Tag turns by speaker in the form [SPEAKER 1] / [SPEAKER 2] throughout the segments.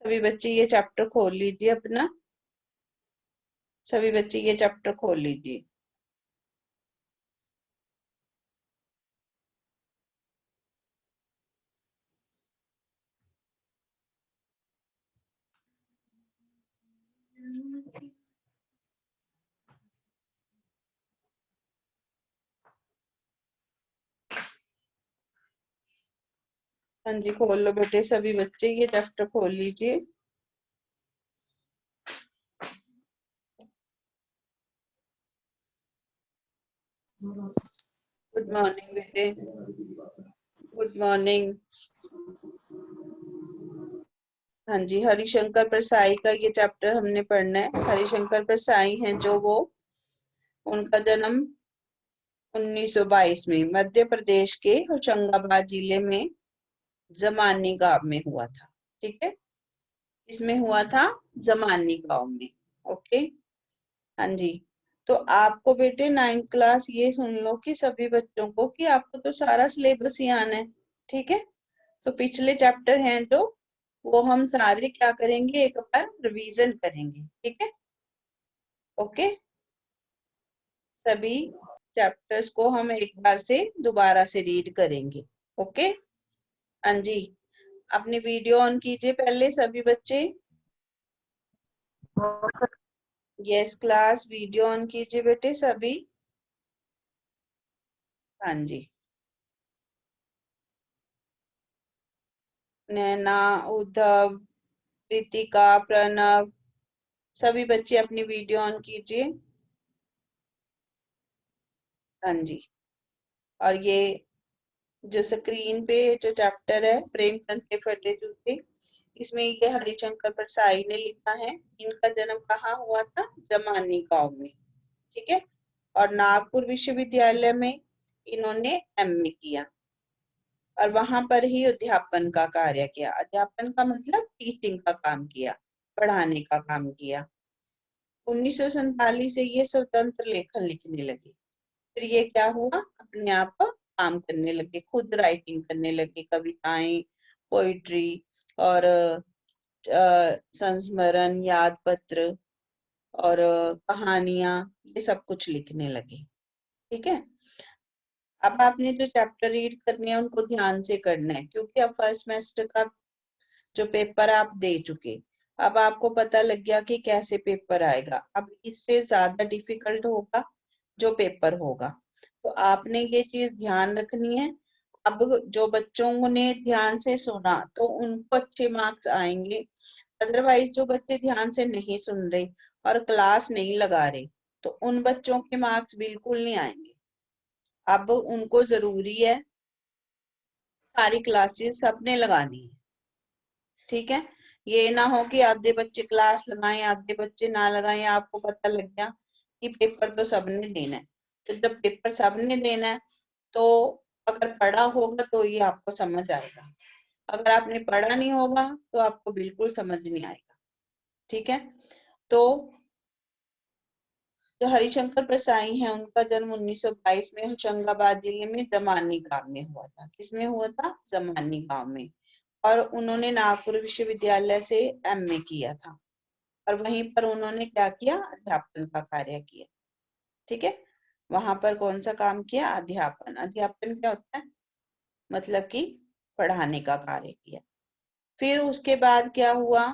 [SPEAKER 1] सभी बच्चे ये चैप्टर खोल लीजिए अपना, सभी बच्चे ये चैप्टर खोल लीजिए। हाँ जी, खोल लो बेटे, सभी बच्चे ये चैप्टर खोल लीजिए। गुड मॉर्निंग बेटे, गुड मॉर्निंग। हाँ जी, हरिशंकर परसाई का ये चैप्टर हमने पढ़ना है। हरिशंकर परसाई हैं जो, वो उनका जन्म 1922 में मध्य प्रदेश के होशंगाबाद जिले में जमानी गांव में हुआ था। ठीक है, इसमें हुआ था जमानी गांव में। ओके, हाँ जी। तो आपको बेटे 9th क्लास ये सुन लो कि सभी बच्चों को कि आपको तो सारा सिलेबस ही आना है। ठीक है, तो पिछले चैप्टर हैं जो, वो हम सारे क्या करेंगे, एक बार रिवीजन करेंगे। ठीक है, ओके। सभी चैप्टर्स को हम एक बार से दोबारा से रीड करेंगे। ओके, हाँ जी। अपनी वीडियो ऑन कीजिए पहले सभी बच्चे। यस क्लास, वीडियो ऑन कीजिए बेटे सभी। हाँ जी, नैना, उद्धव, रितिका, प्रणव, सभी बच्चे अपनी वीडियो ऑन कीजिए। हाँ जी, और ये जो स्क्रीन पे जो चैप्टर है प्रेमचंद के फटे जूते, इसमें ये हरिशंकर परसाई ने लिखा है। इनका जन्म कहाँ हुआ था, जमानी गांव में। ठीक है, और नागपुर विश्वविद्यालय में इन्होंने एमए किया और वहां पर ही अध्यापन का कार्य किया। अध्यापन का मतलब टीचिंग का काम किया, पढ़ाने का काम किया। 1947 से ये स्वतंत्र लेखन लिखने लगे। फिर ये क्या हुआ, अपने आप काम करने लगे, खुद राइटिंग करने लगे, कविताएं, पोइट्री और संस्मरण, याद पत्र और कहानियां, ये सब कुछ लिखने लगे। ठीक है, अब आपने जो चैप्टर रीड करने हैं उनको ध्यान से करना है, क्योंकि अब फर्स्ट सेमेस्टर का जो पेपर आप दे चुके, अब आपको पता लग गया कि कैसे पेपर आएगा। अब इससे ज्यादा डिफिकल्ट होगा जो पेपर होगा, तो आपने ये चीज ध्यान रखनी है। अब जो बच्चों ने ध्यान से सुना तो उनको अच्छे मार्क्स आएंगे, अदरवाइज जो बच्चे ध्यान से नहीं सुन रहे और क्लास नहीं लगा रहे, तो उन बच्चों के मार्क्स बिल्कुल नहीं आएंगे। अब उनको जरूरी है सारी क्लासेस सबने लगानी है। ठीक है, ये ना हो कि आधे बच्चे क्लास लगाएं आधे बच्चे ना लगाएं, आपको पता लग गया कि पेपर तो सबने देना है। तो जब पेपर सबने देना है, तो अगर पढ़ा होगा तो ये आपको समझ आएगा, अगर आपने पढ़ा नहीं होगा तो आपको बिल्कुल समझ नहीं आएगा। ठीक है, तो जो हरिशंकर परसाई हैं उनका जन्म 1922 में होशंगाबाद जिले में जमानी गांव में हुआ था। किसमें हुआ था, जमानी गांव में। और उन्होंने नागपुर विश्वविद्यालय से एमए किया था और वहीं पर उन्होंने क्या किया, अध्यापन का कार्य किया। ठीक है, वहां पर कौन सा काम किया, अध्यापन। अध्यापन क्या होता है, मतलब कि पढ़ाने का कार्य किया। फिर उसके बाद क्या हुआ,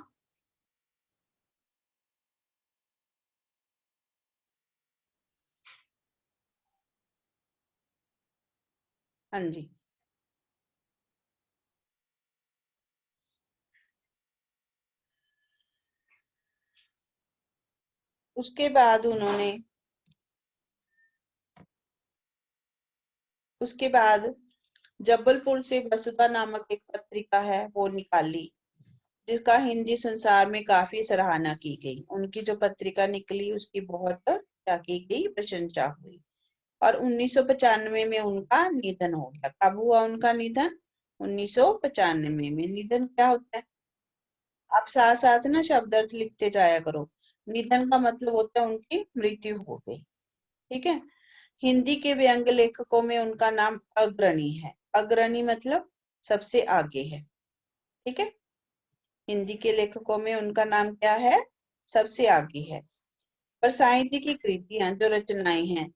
[SPEAKER 1] हाँ जी, उसके बाद उन्होंने, उसके बाद जबलपुर से वसुधा नामक एक पत्रिका है वो निकाली, जिसका हिंदी संसार में काफी सराहना की गई। उनकी जो पत्रिका निकली उसकी बहुत क्या की गई, प्रशंसा हुई। और 1995 में उनका निधन हो गया। कब हुआ उनका निधन, 1995 में। निधन क्या होता है, आप साथ साथ ना शब्द अर्थ लिखते जाया करो। निधन का मतलब होता है उनकी मृत्यु हो गई। ठीक है, हिंदी के व्यंग्य लेखकों में उनका नाम अग्रणी है। अग्रणी मतलब सबसे आगे है। ठीक है, हिंदी के लेखकों में उनका नाम क्या है, सबसे आगे है। पर साहित्य की कृतियां जो रचनाएं हैं,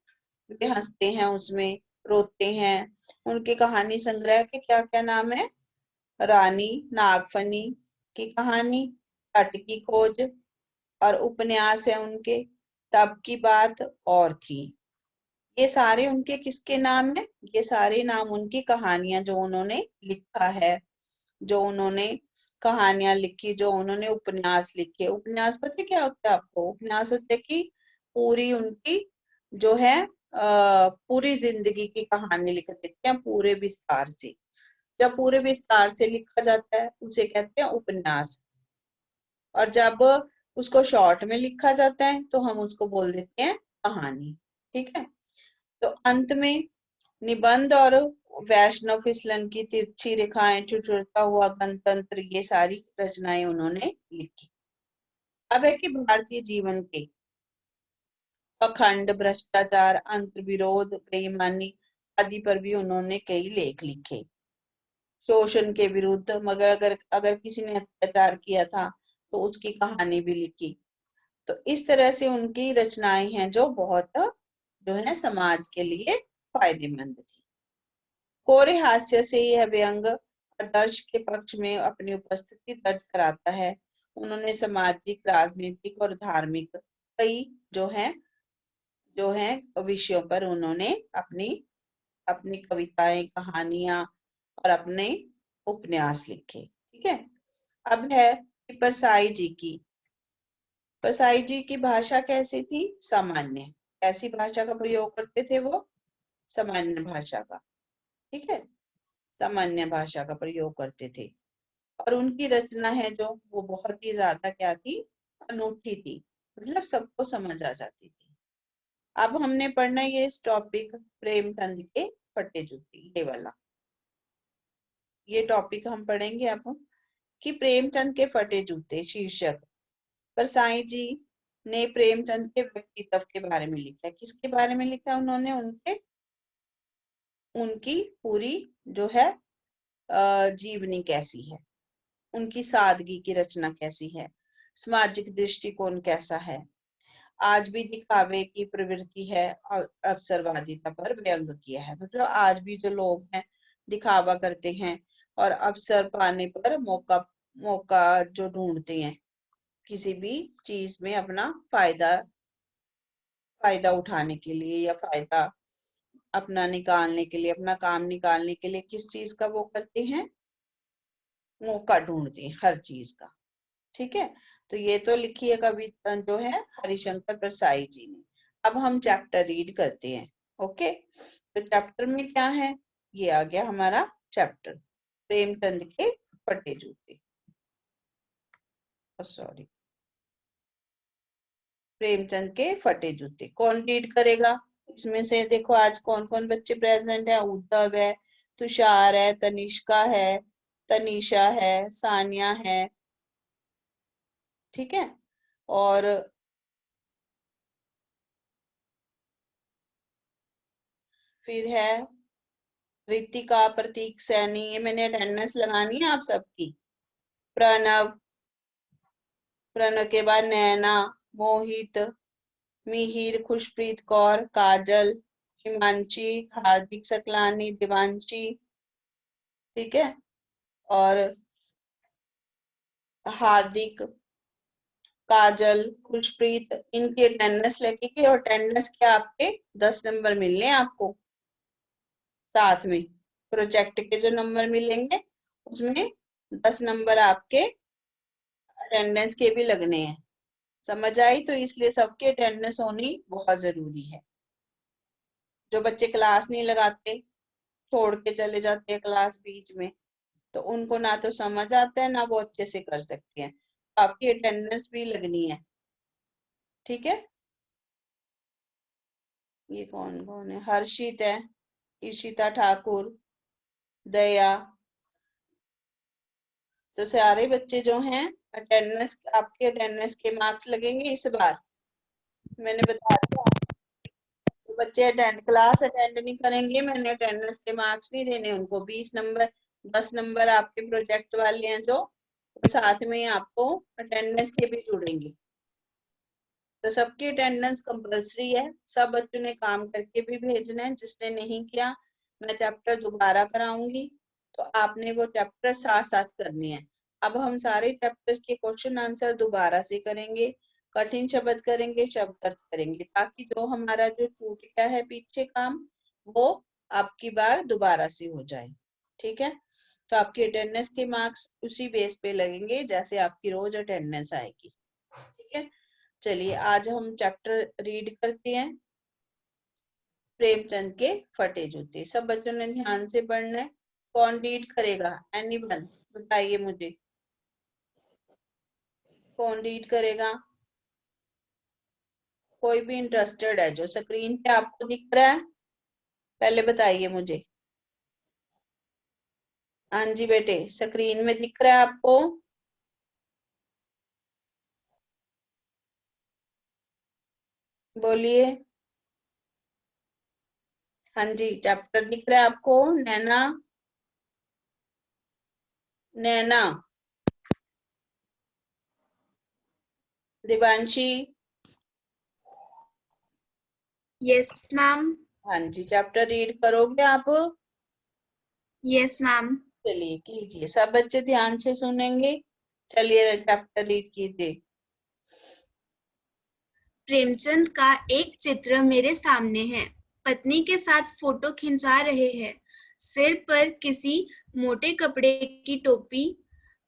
[SPEAKER 1] वे हंसते हैं उसमें, रोते हैं। उनके कहानी संग्रह के क्या क्या नाम है, रानी नागफनी की कहानी, तट की खोज, और उपन्यास है उनके तब की बात और थी। ये सारे उनके किसके नाम है, ये सारे नाम उनकी कहानियां जो उन्होंने लिखा है, जो उन्होंने कहानियां लिखी, जो उन्होंने उपन्यास लिखे। उपन्यास पता है क्या होता है आपको, उपन्यास होता है कि पूरी उनकी जो है पूरी जिंदगी की कहानी लिख देते हैं पूरे विस्तार से। जब पूरे विस्तार से लिखा जाता है उसे कहते हैं उपन्यास, और जब उसको शॉर्ट में लिखा जाता है तो हम उसको बोल देते हैं कहानी। ठीक है, तो अंत में निबंध और वैष्णव फिसलन की तिरछी रेखाएं, ठिठुरता हुआ गणतंत्र, ये सारी रचनाएं उन्होंने लिखी। अब है कि भारतीय जीवन के अखंड, भ्रष्टाचार, अंतर्विरोध, बेईमानी आदि पर भी उन्होंने कई लेख लिखे। शोषण के विरुद्ध, मगर अगर किसी ने अत्याचार किया था तो उसकी कहानी भी लिखी। तो इस तरह से उनकी रचनाएं हैं जो बहुत जो है समाज के लिए फायदेमंद थी। कोरे हास्य से यह व्यंग आदर्श के पक्ष में अपनी उपस्थिति दर्ज कराता है। उन्होंने सामाजिक, राजनीतिक और धार्मिक कई जो है विषयों पर उन्होंने अपनी अपनी कविताएं, कहानियां और अपने उपन्यास लिखे। ठीक है, अब है कि परसाई जी की भाषा कैसी थी, सामान्य। कैसी भाषा का प्रयोग करते थे वो, सामान्य भाषा का। ठीक है, सामान्य भाषा का प्रयोग करते थे। और उनकी रचना है जो वो बहुत ही ज्यादा क्या थी, अनूठी थी, मतलब सबको समझ आ जाती थी। अब हमने पढ़ना ये इस टॉपिक प्रेमचंद के फटे जूते, ये वाला ये टॉपिक हम पढ़ेंगे अब कि प्रेमचंद के फटे जूते शीर्षक। परसाई जी ने प्रेमचंद के व्यक्तित्व के बारे में लिखा। किसके बारे में लिखा उन्होंने, उनकी पूरी जो है जीवनी कैसी है, उनकी सादगी की रचना कैसी है, सामाजिक दृष्टिकोण कैसा है, आज भी दिखावे की प्रवृत्ति है और अवसरवादिता पर व्यंग किया है। मतलब आज भी जो लोग हैं दिखावा करते हैं और अवसर पाने पर मौका मौका जो ढूंढते हैं किसी भी चीज में अपना फायदा फायदा उठाने के लिए, या फायदा अपना निकालने के लिए, अपना काम निकालने के लिए किस चीज का वो करते हैं, मौका ढूंढते हैं हर चीज का। ठीक है, तो ये तो लिखी है कविता जो है हरिशंकर परसाई जी ने। अब हम चैप्टर रीड करते हैं। ओके, तो चैप्टर में क्या है, ये आ गया हमारा चैप्टर प्रेमचंद के फटे जूते। सॉरी, प्रेमचंद के फटे जूते। कौन रीड करेगा इसमें से, देखो आज कौन कौन बच्चे प्रेजेंट है, उद्धव है, तुषार है, तनिष्का है, तनीषा है, सानिया है। ठीक है, और फिर है रितिका, प्रतीक सैनी, ये मैंने अटेंडेंस लगानी है आप सबकी। प्रणव, प्रणव के बाद नैना, मोहित, मिहिर, खुशप्रीत कौर, काजल, हिमांशी, हार्दिक सकलानी, दिवांशी। ठीक है, और हार्दिक, काजल, खुशप्रीत, इनकी अटेंडेंस लगेगी। और अटेंडेंस के आपके 10 नंबर मिलने हैं आपको, साथ में प्रोजेक्ट के जो नंबर मिलेंगे उसमें 10 नंबर आपके अटेंडेंस के भी लगने हैं। समझ आई, तो इसलिए सबकी अटेंडेंस होनी बहुत जरूरी है। जो बच्चे क्लास नहीं लगाते, छोड़ के चले जाते हैं क्लास बीच में, तो उनको ना तो समझ आता है ना वो अच्छे से कर सकते हैं। तो आपकी अटेंडेंस भी लगनी है। ठीक है, ये कौन कौन है, हर्षित है, ईशिता ठाकुर, दया, तो सारे बच्चे जो हैं अटेंडेंस, आपके अटेंडेंस के मार्क्स लगेंगे इस बार, मैंने बता दिया। तो बच्चे क्लास अटेंड नहीं करेंगे, मैंने अटेंडेंस के मार्क्स नहीं देने उनको। 20 नंबर, 10 नंबर आपके प्रोजेक्ट वाले हैं जो और साथ में आपको अटेंडेंस के भी जुड़ेंगे। तो सबकी अटेंडेंस कंपलसरी है, सब बच्चों ने काम करके भी भेजना है। जिसने नहीं किया, मैं चैप्टर दोबारा कराऊंगी, तो आपने वो चैप्टर साथ साथ करने हैं। अब हम सारे चैप्टर्स के क्वेश्चन आंसर दोबारा से करेंगे, कठिन शब्द करेंगे, शब्द अर्थ करेंगे, ताकि जो हमारा जो छूट गया है पीछे काम, वो आपकी बार दोबारा से हो जाए। ठीक है, तो आपकी अटेंडेंस के मार्क्स उसी बेस पे लगेंगे जैसे आपकी रोज अटेंडेंस आएगी। ठीक है, चलिए आज हम चैप्टर रीड करते हैं, प्रेमचंद के फटे जूते। सब बच्चों ने ध्यान से पढ़ना है। कौन रीड करेगा? एनीवन बताइए मुझे, कौन रीड करेगा? कोई भी इंटरेस्टेड है जो स्क्रीन पे आपको दिख रहा है, पहले बताइए मुझे। हाँ जी बेटे, स्क्रीन में दिख रहा है आपको? बोलिए। हाँ जी, चैप्टर दिख रहा है आपको? नैना, नैना, दिवांशी।
[SPEAKER 2] Yes ma'am.
[SPEAKER 1] हाँ जी, चैप्टर रीड करोगे आप?
[SPEAKER 2] Yes ma'am.
[SPEAKER 1] चलिए कीजिए, सब बच्चे ध्यान से सुनेंगे। चलिए चैप्टर रीड कीजिए।
[SPEAKER 2] प्रेमचंद का एक चित्र मेरे सामने है। पत्नी के साथ फोटो खिंचा रहे हैं। सिर पर किसी मोटे कपड़े की टोपी,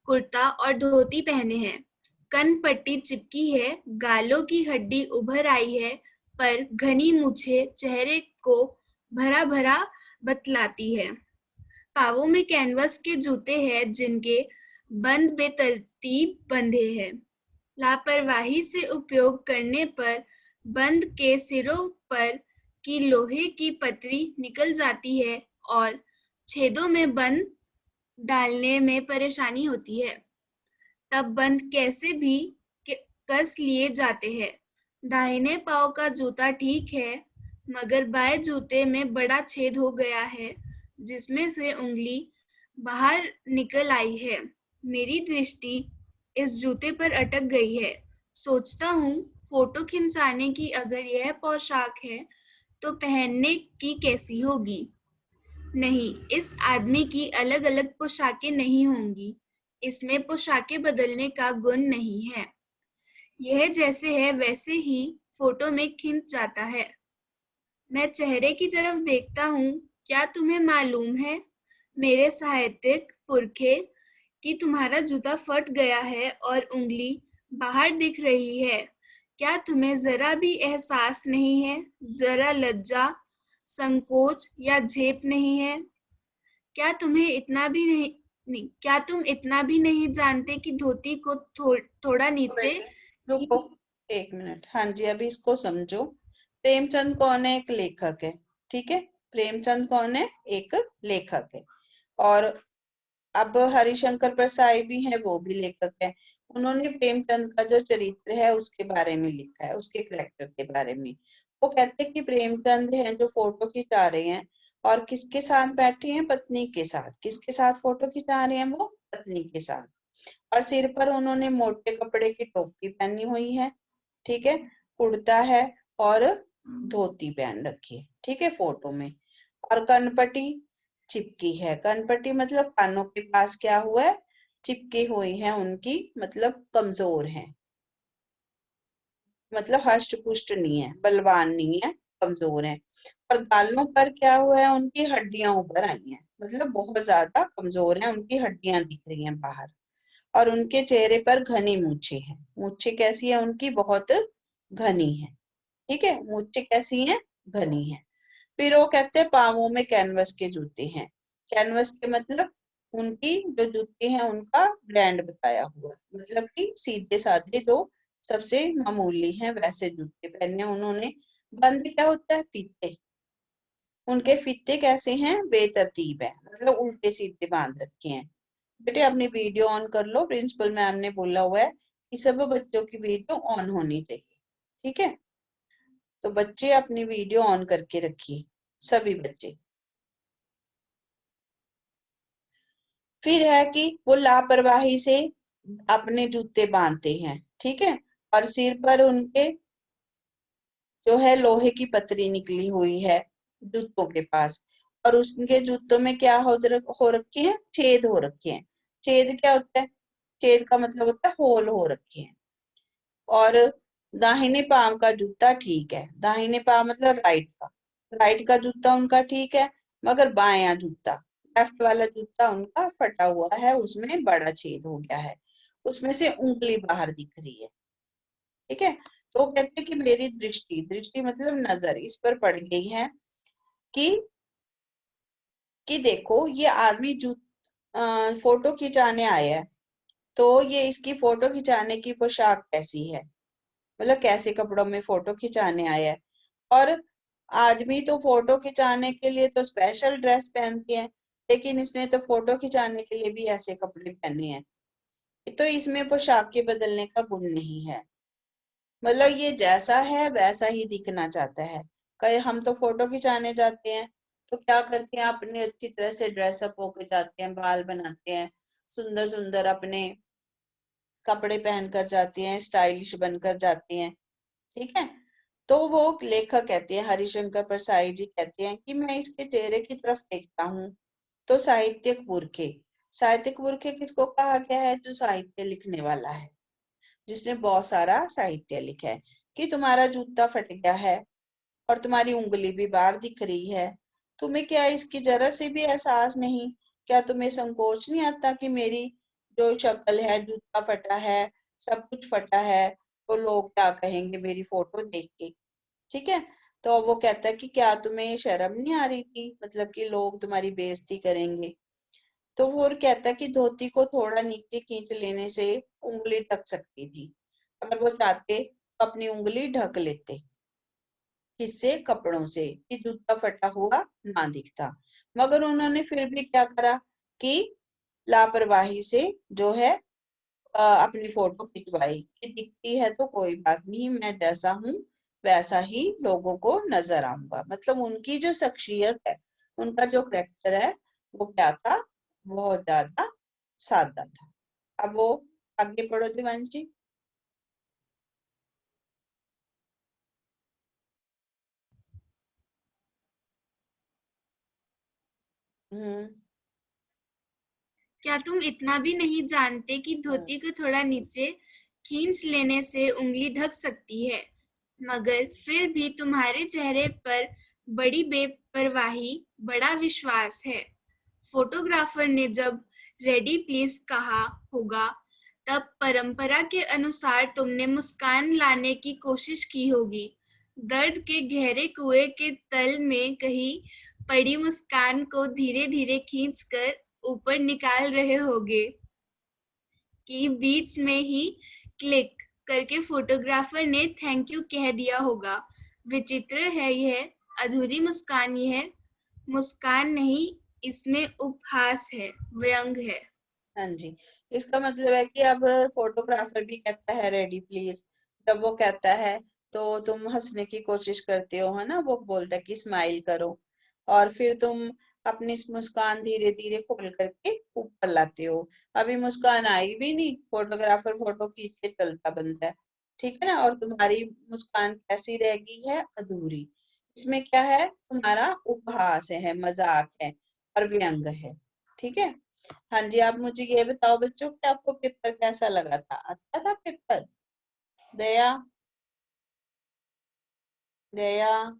[SPEAKER 2] कुर्ता और धोती पहने हैं। कन पट्टी चिपकी है, गालों की हड्डी उभर आई है, पर घनी मूछें चेहरे को भरा भरा बतलाती है। पावों में कैनवस के जूते हैं जिनके बंद बेतरतीब बंधे हैं। लापरवाही से उपयोग करने पर बंद के सिरों पर की लोहे की पतरी निकल जाती है और छेदों में बंद डालने में परेशानी होती है। तब बंद कैसे भी कस लिए जाते हैं। दाहिने पांव का जूता ठीक है, मगर बाएं जूते में बड़ा छेद हो गया है जिसमें से उंगली बाहर निकल आई है। मेरी दृष्टि इस जूते पर अटक गई है। सोचता हूँ, फोटो खिंचाने की अगर यह पोशाक है तो पहनने की कैसी होगी। नहीं, इस आदमी की अलग अलग पोशाकें नहीं होंगी। इसमें पोशाकें बदलने का गुण नहीं है। यह जैसे है वैसे ही फोटो में खिंच जाता है। मैं चेहरे की तरफ देखता हूँ। क्या तुम्हें मालूम है, मेरे साहित्यिक पुरखे, कि तुम्हारा जूता फट गया है और उंगली बाहर दिख रही है। क्या तुम्हें जरा भी एहसास नहीं है, जरा लज्जा, संकोच या झेप नहीं है? क्या तुम्हें इतना भी नहीं क्या तुम इतना भी नहीं जानते कि धोती को थोड़ा नीचे
[SPEAKER 1] बेटे रुको, एक मिनट। हाँ जी, अभी इसको समझो। प्रेमचंद कौन है? एक लेखक है। ठीक है, प्रेमचंद कौन है? एक लेखक है। और अब हरिशंकर प्रसाई भी है, वो भी लेखक है। उन्होंने प्रेमचंद का जो चरित्र है उसके बारे में लिखा है, उसके कैरेक्टर के बारे में। वो कहते हैं कि प्रेमचंद हैं जो फोटो खिंचा रहे हैं, और किसके साथ बैठे हैं? पत्नी के साथ। किसके साथ फोटो खिंचा रहे हैं? वो पत्नी के साथ। और सिर पर उन्होंने मोटे कपड़े की टोपी पहनी हुई है। ठीक है, कुर्ता है और धोती पहन रखी है। ठीक है, फोटो में। और कनपटी चिपकी है। कनपट्टी मतलब कानों के पास क्या हुआ है? चिपकी हुई है उनकी, मतलब कमजोर है, मतलब हष्ट पुष्ट नहीं है, बलवान नहीं है, कमजोर है। और गालों पर क्या हुआ है? उनकी हड्डियां उभर आई हैं, मतलब बहुत ज्यादा कमजोर है, उनकी हड्डियां दिख रही हैं बाहर। और उनके चेहरे पर घनी मूछें हैं। मूछें कैसी है उनकी? बहुत घनी है। ठीक है, मूछें कैसी हैं? घनी है। फिर वो कहते हैं पावों में कैनवस के जूते हैं। कैनवस के मतलब उनकी जो जूते हैं उनका ब्रांड बताया हुआ है, मतलब कि सीधे साधे जो सबसे मामूली हैं वैसे जूते पहने उन्होंने। बंद क्या होता है? फीते। उनके फीते कैसे हैं? बेतरतीब है, मतलब उल्टे सीधे बांध रखे हैं। बेटे अपनी वीडियो ऑन कर लो, प्रिंसिपल मैम ने बोला हुआ है कि सब बच्चों की वीडियो ऑन होनी चाहिए। ठीक है, तो बच्चे अपनी वीडियो ऑन करके रखिए, सभी बच्चे। फिर है कि वो लापरवाही से अपने जूते बांधते हैं, ठीक है। और सिर पर उनके जो है लोहे की पतरी निकली हुई है जूतों के पास, और उनके जूतों में क्या हो रखे हैं, छेद हो रखे हैं। छेद क्या होता है, छेद का मतलब होता है होल हो रखे हैं। और दाहिने पांव का जूता ठीक है, दाहिने पांव मतलब राइट का जूता उनका ठीक है, मगर बायां जूता, लेफ्ट वाला जूता उनका फटा हुआ है, उसमें बड़ा छेद हो गया है, उसमें से उंगली बाहर दिख रही है, ठीक है। तो वो कहते हैं कि मेरी दृष्टि, दृष्टि मतलब नजर, इस पर पड़ गई है कि देखो ये आदमी फोटो खिंचाने आया है, तो ये इसकी फोटो खिंचाने की पोशाक कैसी है, मतलब कैसे कपड़ों में फोटो खिंचाने आया है। और आदमी तो फोटो खिंचाने के लिए तो स्पेशल ड्रेस पहनते हैं, लेकिन इसने तो फोटो खिंचाने के लिए भी ऐसे कपड़े पहने हैं, तो इसमें पोशाक के बदलने का गुण नहीं है। मतलब ये जैसा है वैसा ही दिखना चाहता है। कहीं हम तो फोटो खिंचाने जाते हैं तो क्या करते हैं, अपने अच्छी तरह से ड्रेसअप होके जाते हैं, बाल बनाते हैं, सुंदर सुंदर अपने कपड़े पहनकर जाते हैं, स्टाइलिश बनकर जाते हैं, ठीक है। तो वो लेखक कहते हैं, हरिशंकर परसाई जी कहते हैं कि मैं इसके चेहरे की तरफ देखता हूँ तो साहित्यिक पुरखे, साहित्यिक पुरखे किसको कहा गया है, जो साहित्य लिखने वाला है, जिसने बहुत सारा साहित्य लिखा है, कि तुम्हारा जूता फट गया है और तुम्हारी उंगली भी बाहर दिख रही है, तुम्हें क्या इसकी जरा से भी एहसास नहीं, क्या तुम्हें संकोच नहीं आता कि मेरी जो शक्ल है, जूता फटा है, सब कुछ फटा है, तो लोग क्या कहेंगे मेरी फोटो देख के, ठीक है। तो वो कहता है कि क्या तुम्हें शर्म नहीं आ रही थी, मतलब कि लोग तुम्हारी बेइज्जती करेंगे। तो वो और कहता है कि धोती को थोड़ा नीचे खींच लेने से उंगली ढक सकती थी, अगर वो चाहते तो अपनी उंगली ढक लेते, किससे, कपड़ों से, कि जूता फटा हुआ ना दिखता। मगर उन्होंने फिर भी क्या करा कि लापरवाही से जो है अपनी फोटो खिंचवाई, कि दिखती है तो कोई बात नहीं, मैं जैसा हूँ वैसा ही लोगों को नजर आऊंगा। मतलब उनकी जो शख्सियत है, उनका जो करेक्टर है, वो क्या था, बहुत ज्यादा सादा था। अब वो आगे पढ़ो दिवांशी। हम्म।
[SPEAKER 2] क्या तुम इतना भी नहीं जानते कि
[SPEAKER 1] हम्म।
[SPEAKER 2] धोती को थोड़ा नीचे खींच लेने से उंगली ढक सकती है, मगर फिर भी तुम्हारे चेहरे पर बड़ी बेपरवाही, बड़ा विश्वास है। फोटोग्राफर ने जब रेडी प्लीज कहा होगा, तब परंपरा के अनुसार तुमने मुस्कान लाने की कोशिश की होगी। दर्द के गहरे कुएं के तल में कहीं पड़ी मुस्कान को धीरे धीरे खींचकर ऊपर निकाल रहे होगे कि बीच में ही क्लिक करके फोटोग्राफर ने थैंक यू कह दिया होगा। विचित्र है यह, अधूरी मुस्कान, यह मुस्कान नहीं, इसमें उपहास है, व्यंग है।
[SPEAKER 1] हाँ जी, इसका मतलब है कि अब फोटोग्राफर भी कहता है रेडी प्लीज, जब वो कहता है तो तुम हंसने की कोशिश करते हो, है ना, वो बोलता है कि स्माइल करो, और फिर तुम अपनी मुस्कान धीरे धीरे खोल करके ऊपर लाते हो। अभी मुस्कान आई भी नहीं, फोटोग्राफर फोटो खींच के चलता बनता है, ठीक है ना, और तुम्हारी मुस्कान कैसी रह गई है, अधूरी। इसमें क्या है, तुम्हारा उपहास है, मजाक है और व्यंग है, ठीक है। हाँ जी, आप मुझे ये बताओ बच्चों कि आपको पेपर कैसा लगा था, अच्छा था पेपर। दया, दया,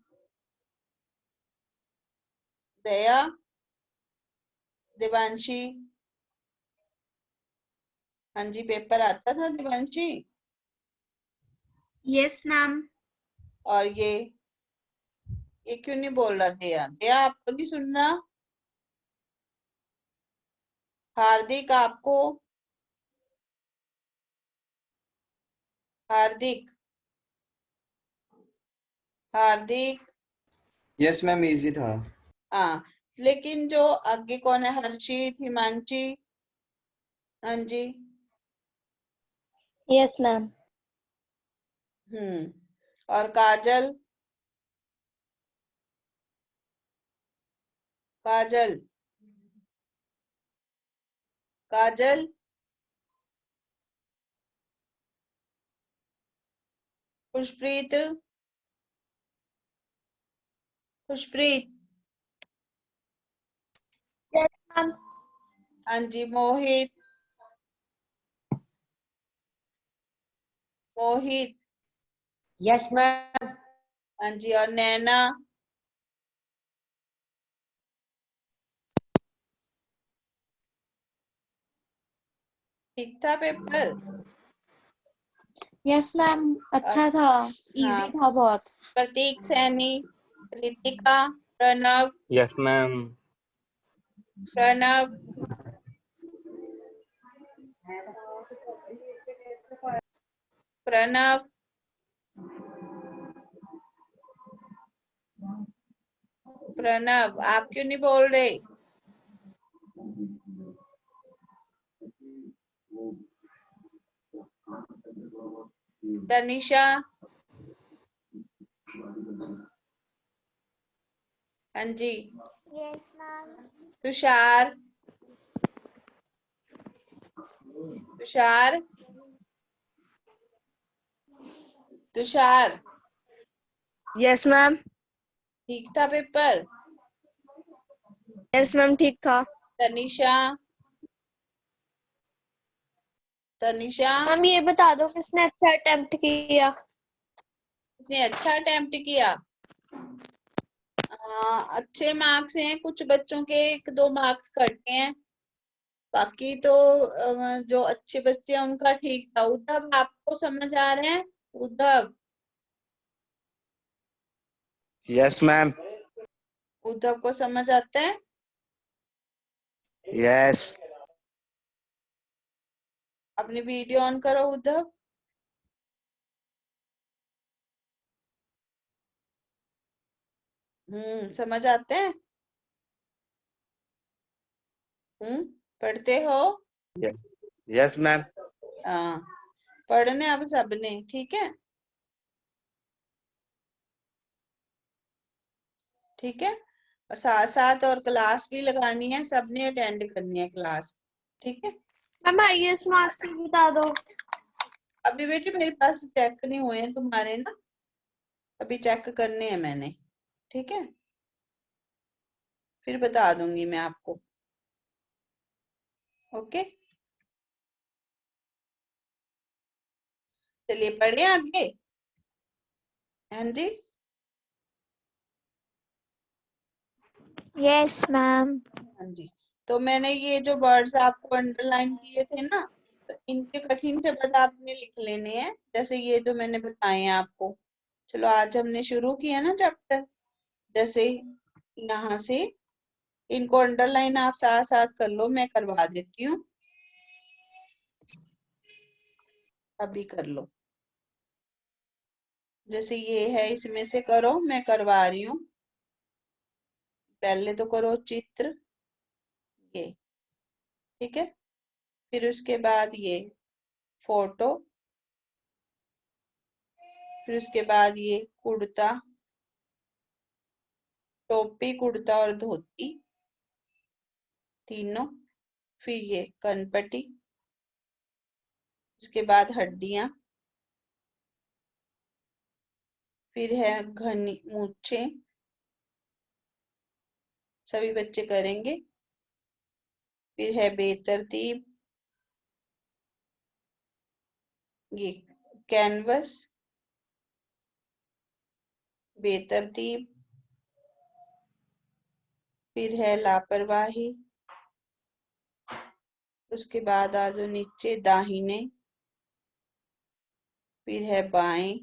[SPEAKER 1] दया, दिवांशी। हाँ जी, पेपर आता था दिवांशी।
[SPEAKER 2] Yes ma'am.
[SPEAKER 1] और ये क्यों नहीं बोल रहा, दया, दया आपको नहीं सुनना। हार्दिक आपको, हार्दिक, हार्दिक।
[SPEAKER 3] यस मैम, इजी था।
[SPEAKER 1] हाँ, लेकिन जो आगे कौन है, हर्षित, हिमांशी। हाँ जी।
[SPEAKER 4] Yes ma'am.
[SPEAKER 1] और काजल, काजल, काजल। खुशप्रीत, खुशप्रीत। हाँ जी, मोहित, मोहित।
[SPEAKER 4] Yes ma'am.
[SPEAKER 1] हाँ जी, और नैना। ठीक था पेपर?
[SPEAKER 5] यस मैम, अच्छा था, इजी
[SPEAKER 1] हाँ,
[SPEAKER 5] था बहुत।
[SPEAKER 1] Prateek, Saini, Ritika, Pranav,
[SPEAKER 6] yes ma'am.
[SPEAKER 1] प्रणव, प्रणव, प्रणव, आप क्यों नहीं बोल रहे? तनिषा। हाँ जी।
[SPEAKER 7] Yes ma'am.
[SPEAKER 1] Tushar, Tushar, Tushar.
[SPEAKER 5] Yes ma'am.
[SPEAKER 1] ठीक था पेपर?
[SPEAKER 5] यस मैम, ठीक था।
[SPEAKER 1] तनिषा, तनिषा।
[SPEAKER 5] मैम ये बता दो किसने अच्छा अटेम्प्ट किया।
[SPEAKER 1] इसने अच्छा अटेम्प्ट किया। अच्छे मार्क्स हैं, कुछ बच्चों के 1-2 मार्क्स कटे हैं, बाकी तो जो अच्छे बच्चे हैं उनका ठीक था। उद्धव, आपको समझ आ रहे हैं? Uddhav,
[SPEAKER 8] yes ma'am.
[SPEAKER 1] उद्धव को समझ आता है?
[SPEAKER 8] यस।
[SPEAKER 1] अपनी वीडियो ऑन करो उद्धव। समझ आते हैं? पढ़ते हो?
[SPEAKER 8] Yes ma'am.
[SPEAKER 1] हाँ, पढ़ने अब सबने, ठीक है? ठीक है, और साथ साथ और क्लास भी लगानी है, सबने अटेंड करनी है क्लास, ठीक है?
[SPEAKER 5] मैम आईएएस मार्क्स की बता दो।
[SPEAKER 1] अभी बेटी मेरे पास चेक नहीं हुए हैं तुम्हारे ना, अभी चेक करने हैं मैंने, ठीक है? फिर बता दूंगी मैं आपको। ओके, चलिए पढ़े आगे। हाँ जी,
[SPEAKER 7] यस मैम।
[SPEAKER 1] हाँ जी। तो मैंने ये जो वर्ड्स आपको अंडरलाइन किए थे ना, तो इनके कठिन शब्द आपने लिख लेने हैं, जैसे ये जो मैंने बताए हैं आपको। चलो आज हमने शुरू किया ना चैप्टर, जैसे यहाँ से इनको अंडरलाइन आप साथ साथ कर लो, मैं करवा देती हूँ, अभी कर लो। जैसे ये है, इसमें से करो, मैं करवा रही हूँ। पहले तो करो चित्र, ये, ठीक है? फिर उसके बाद ये फोटो, फिर उसके बाद ये कुर्ता, टोपी, कुर्ता और धोती, तीनों। फिर ये कनपटी, उसके बाद हड्डियां, फिर है घनी मूछें, सभी बच्चे करेंगे। फिर है बेतरतीब, ये कैनवस, बेतरतीब। फिर है लापरवाही, उसके बाद आ जाओ नीचे दाहिने, फिर है बाएं,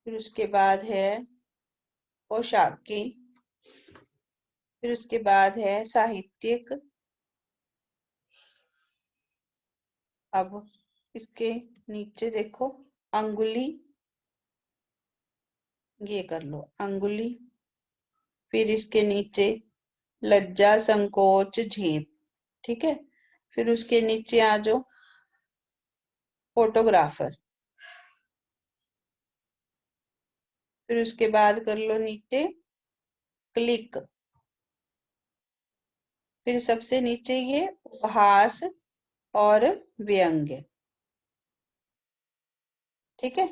[SPEAKER 1] फिर उसके बाद है पोशाकें, फिर उसके बाद है साहित्यिक। अब इसके नीचे देखो, अंगुली, ये कर लो अंगुली। फिर इसके नीचे लज्जा, संकोच, झेप, ठीक है? फिर उसके नीचे आ जाओ फोटोग्राफर। फिर उसके बाद कर लो नीचे क्लिक। फिर सबसे नीचे ये उपहास और व्यंग्य। ठीक है।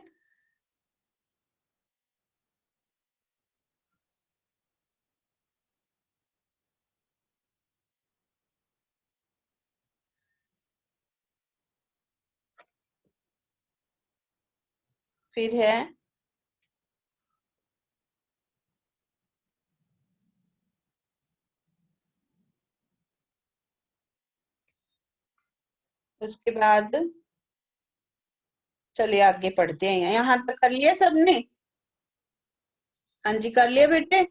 [SPEAKER 1] फिर है उसके बाद चलिए आगे पढ़ते हैं। यहाँ तक कर लिया सबने? हाँ जी कर लिया बेटे,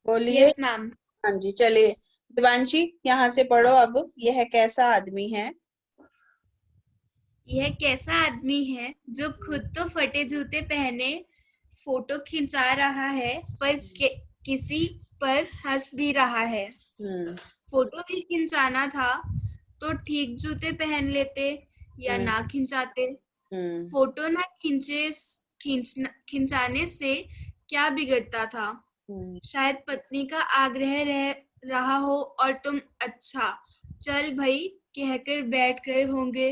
[SPEAKER 1] बोलिए।
[SPEAKER 2] Yes ma'am.
[SPEAKER 1] हाँ जी चलिए दिवांशी यहाँ से पढ़ो अब। यह कैसा आदमी है?
[SPEAKER 2] यह कैसा आदमी है जो खुद तो फटे जूते पहने फोटो खिंचा रहा है पर किसी पर हंस भी रहा है। फोटो भी खिंचाना था तो ठीक जूते पहन लेते या ना खिंचाते। फोटो ना खिंचाने से क्या बिगड़ता था। शायद पत्नी का आग्रह रहा हो और तुम अच्छा चल भाई कहकर बैठ गए होंगे।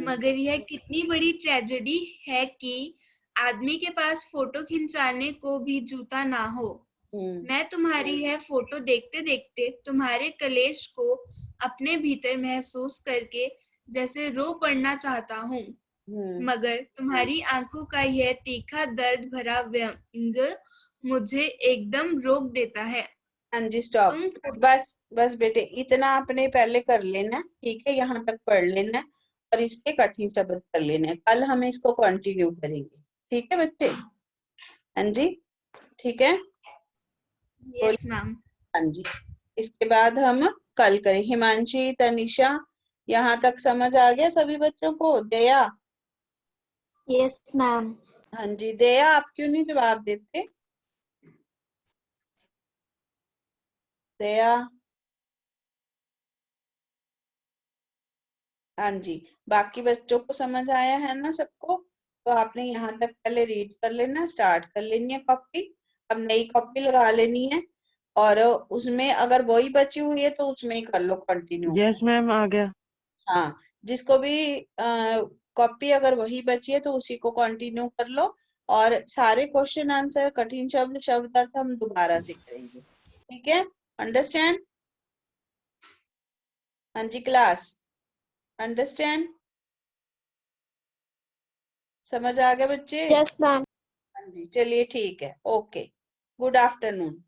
[SPEAKER 2] मगर यह कितनी बड़ी ट्रेजेडी है कि आदमी के पास फोटो खिंचाने को भी जूता ना हो। मैं तुम्हारी यह फोटो देखते देखते तुम्हारे कलेश को अपने भीतर महसूस करके जैसे रो पड़ना चाहता हूँ, मगर तुम्हारी आंखों का यह तीखा दर्द भरा व्यंग मुझे एकदम रोक देता है।
[SPEAKER 1] हाँ जी स्टॉप। बस बेटे इतना आपने पहले कर लेना, ठीक है, यहाँ तक पढ़ लेना और इसके कठिन शब्द कर लेना। कल हम इसको कंटिन्यू करेंगे, ठीक है बच्चे? हाँ जी ठीक है।
[SPEAKER 2] Yes ma'am.
[SPEAKER 1] हाँ जी इसके बाद हम कल करें। हिमांशी, तनिषा, यहाँ तक समझ आ गया सभी बच्चों को? दया?
[SPEAKER 7] Yes ma'am.
[SPEAKER 1] हाँ जी दया आप क्यों नहीं जवाब देते? दया? हाँ जी बाकी बच्चों को समझ आया है ना सबको? तो आपने यहाँ तक पहले रीड कर लेना, स्टार्ट कर लेनी है कॉपी। अब नई कॉपी लगा लेनी है और उसमें अगर वही बची हुई है तो उसमें ही कर लो कंटिन्यू।
[SPEAKER 6] यस मैम आ गया।
[SPEAKER 1] हाँ जिसको भी कॉपी अगर वही बची है तो उसी को कंटिन्यू कर लो। और सारे क्वेश्चन आंसर, कठिन शब्द, शब्द अर्थ हम दोबारा से करेंगे, ठीक है? अंडरस्टैंड? हाँ जी क्लास अंडरस्टैंड? समझ आ गया बच्चे?
[SPEAKER 5] Yes ma'am.
[SPEAKER 1] हाँ जी चलिए ठीक है, ओके, गुड आफ्टरनून।